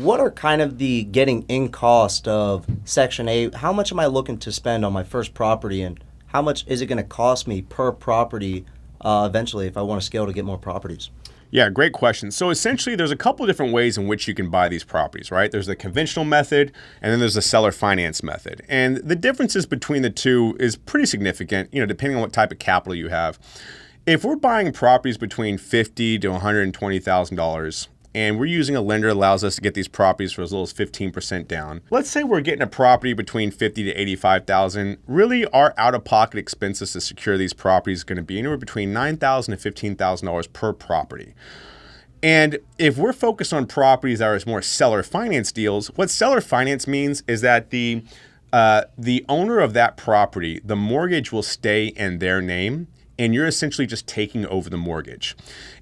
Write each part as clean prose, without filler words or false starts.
what are kind of the getting in cost of Section 8? How much am I looking to spend on my first property, and how much is it going to cost me per property eventually if I want to scale to get more properties? Yeah, great question. So essentially, there's a couple of different ways in which you can buy these properties, right? There's the conventional method, and then there's the seller finance method. And the differences between the two is pretty significant, depending on what type of capital you have. If we're buying properties between $50,000 to $120,000, and we're using a lender that allows us to get these properties for as little as 15% down. Let's say we're getting a property between $50,000 to $85,000. Really, our out-of-pocket expenses to secure these properties is going to be anywhere between $9,000 to $15,000 per property. And if we're focused on properties that are more seller finance deals, what seller finance means is that the owner of that property, the mortgage will stay in their name, and you're essentially just taking over the mortgage.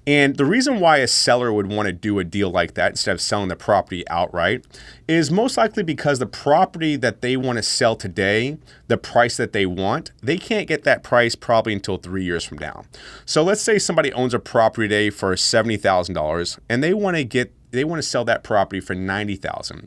And the reason why a seller would want to do a deal like that instead of selling the property outright is most likely because the property that they want to sell today, the price that they want, they can't get that price probably until 3 years from now. So let's say somebody owns a property today for $70,000 and they want to sell that property for $90,000.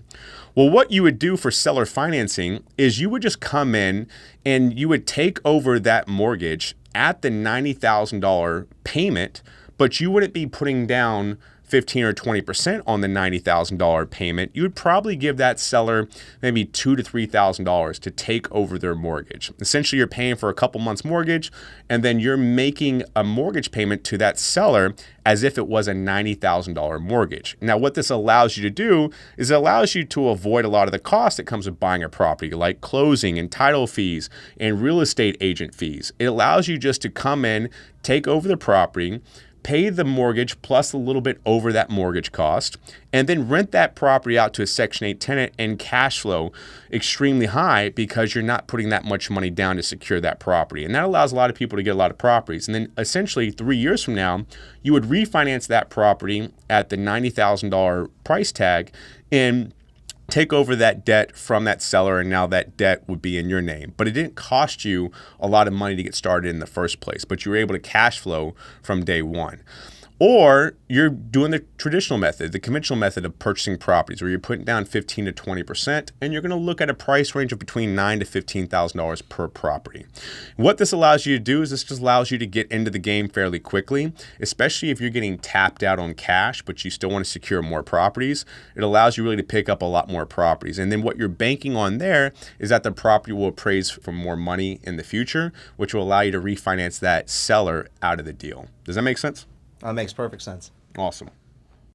Well, what you would do for seller financing is you would just come in and you would take over that mortgage at the $90,000 payment, but you wouldn't be putting down 15 or 20% on the $90,000 payment. You would probably give that seller maybe $2,000 to $3,000 to take over their mortgage. Essentially, you're paying for a couple months mortgage, and then you're making a mortgage payment to that seller as if it was a $90,000 mortgage. Now, what this allows you to do is it allows you to avoid a lot of the costs that comes with buying a property, like closing and title fees and real estate agent fees. It allows you just to come in, take over the property, pay the mortgage plus a little bit over that mortgage cost, and then rent that property out to a Section 8 tenant and cash flow extremely high because you're not putting that much money down to secure that property. And that allows a lot of people to get a lot of properties. And then essentially 3 years from now, you would refinance that property at the $90,000 price tag and take over that debt from that seller, and now that debt would be in your name. But it didn't cost you a lot of money to get started in the first place, but you were able to cash flow from day one. Or you're doing the traditional method, the conventional method of purchasing properties, where you're putting down 15 to 20%, and you're going to look at a price range of between $9,000 to $15,000 per property. What this allows you to do is this just allows you to get into the game fairly quickly, especially if you're getting tapped out on cash, but you still want to secure more properties. It allows you really to pick up a lot more properties. And then what you're banking on there is that the property will appraise for more money in the future, which will allow you to refinance that seller out of the deal. Does that make sense? That makes perfect sense. Awesome.